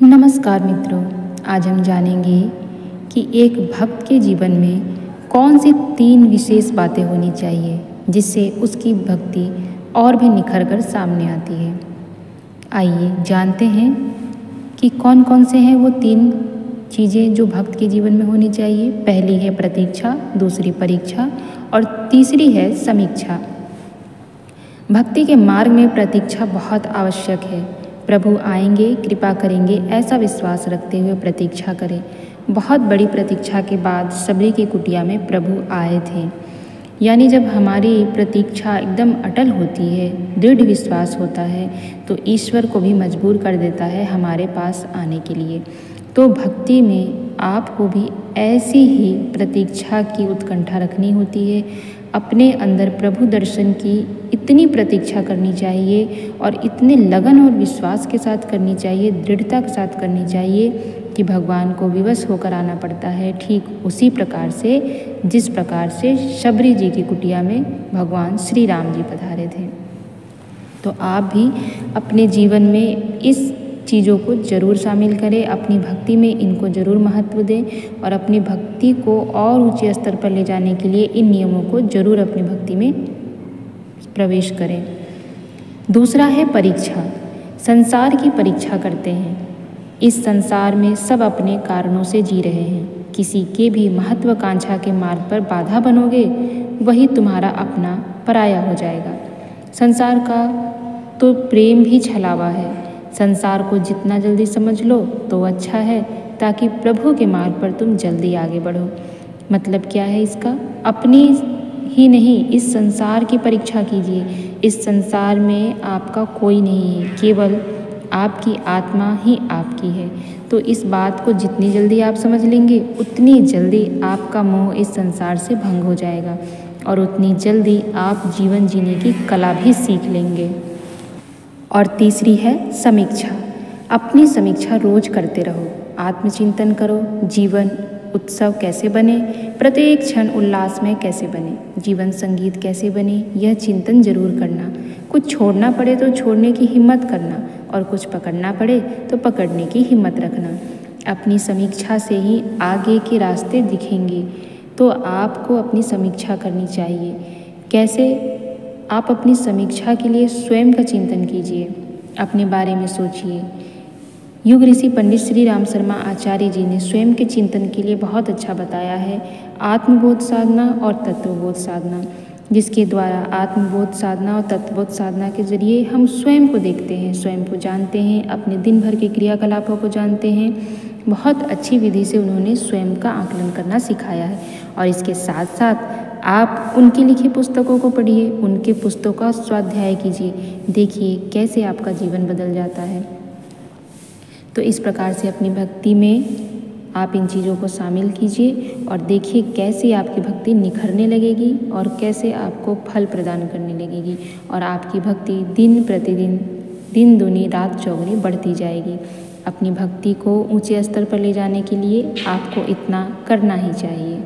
नमस्कार मित्रों, आज हम जानेंगे कि एक भक्त के जीवन में कौन सी 3 विशेष बातें होनी चाहिए जिससे उसकी भक्ति और भी निखर कर सामने आती है। आइए जानते हैं कि कौन कौन से हैं वो 3 चीज़ें जो भक्त के जीवन में होनी चाहिए। पहली है प्रतीक्षा, दूसरी परीक्षा और तीसरी है समीक्षा। भक्ति के मार्ग में प्रतीक्षा बहुत आवश्यक है। प्रभु आएंगे, कृपा करेंगे, ऐसा विश्वास रखते हुए प्रतीक्षा करें। बहुत बड़ी प्रतीक्षा के बाद सबरी की कुटिया में प्रभु आए थे। यानी जब हमारी प्रतीक्षा एकदम अटल होती है, दृढ़ विश्वास होता है, तो ईश्वर को भी मजबूर कर देता है हमारे पास आने के लिए। तो भक्ति में आपको भी ऐसी ही प्रतीक्षा की उत्कंठा रखनी होती है। अपने अंदर प्रभु दर्शन की इतनी प्रतीक्षा करनी चाहिए और इतने लगन और विश्वास के साथ करनी चाहिए, दृढ़ता के साथ करनी चाहिए कि भगवान को विवश होकर आना पड़ता है। ठीक उसी प्रकार से जिस प्रकार से शबरी जी की कुटिया में भगवान श्री राम जी पधारे थे। तो आप भी अपने जीवन में इस चीज़ों को ज़रूर शामिल करें, अपनी भक्ति में इनको ज़रूर महत्व दें और अपनी भक्ति को और ऊंचे स्तर पर ले जाने के लिए इन नियमों को ज़रूर अपनी भक्ति में प्रवेश करें। दूसरा है परीक्षा। संसार की परीक्षा करते हैं। इस संसार में सब अपने कारणों से जी रहे हैं। किसी के भी महत्वाकांक्षा के मार्ग पर बाधा बनोगे, वही तुम्हारा अपना पराया हो जाएगा। संसार का तो प्रेम भी छलावा है। संसार को जितना जल्दी समझ लो तो अच्छा है, ताकि प्रभु के मार्ग पर तुम जल्दी आगे बढ़ो। मतलब क्या है इसका? अपनी ही नहीं, इस संसार की परीक्षा कीजिए। इस संसार में आपका कोई नहीं है, केवल आपकी आत्मा ही आपकी है। तो इस बात को जितनी जल्दी आप समझ लेंगे, उतनी जल्दी आपका मोह इस संसार से भंग हो जाएगा और उतनी जल्दी आप जीवन जीने की कला भी सीख लेंगे। और तीसरी है समीक्षा। अपनी समीक्षा रोज करते रहो, आत्मचिंतन करो। जीवन उत्सव कैसे बने, प्रत्येक क्षण उल्लास में कैसे बने, जीवन संगीत कैसे बने, यह चिंतन जरूर करना। कुछ छोड़ना पड़े तो छोड़ने की हिम्मत करना और कुछ पकड़ना पड़े तो पकड़ने की हिम्मत रखना। अपनी समीक्षा से ही आगे के रास्ते दिखेंगे। तो आपको अपनी समीक्षा करनी चाहिए। कैसे? आप अपनी समीक्षा के लिए स्वयं का चिंतन कीजिए, अपने बारे में सोचिए। युग ऋषि पंडित श्री राम शर्मा आचार्य जी ने स्वयं के चिंतन के लिए बहुत अच्छा बताया है, आत्मबोध साधना और तत्वबोध साधना, जिसके द्वारा आत्मबोध साधना और तत्वबोध साधना के जरिए हम स्वयं को देखते हैं, स्वयं को जानते हैं, अपने दिन भर के क्रियाकलापों को जानते हैं। बहुत अच्छी विधि से उन्होंने स्वयं का आकलन करना सिखाया है। और इसके साथ साथ आप उनकी लिखी पुस्तकों को पढ़िए, उनके पुस्तकों का स्वाध्याय कीजिए, देखिए कैसे आपका जीवन बदल जाता है। तो इस प्रकार से अपनी भक्ति में आप इन चीज़ों को शामिल कीजिए और देखिए कैसे आपकी भक्ति निखरने लगेगी और कैसे आपको फल प्रदान करने लगेगी और आपकी भक्ति दिन प्रतिदिन, दिन दूनी रात चौगुनी बढ़ती जाएगी। अपनी भक्ति को ऊंचे स्तर पर ले जाने के लिए आपको इतना करना ही चाहिए।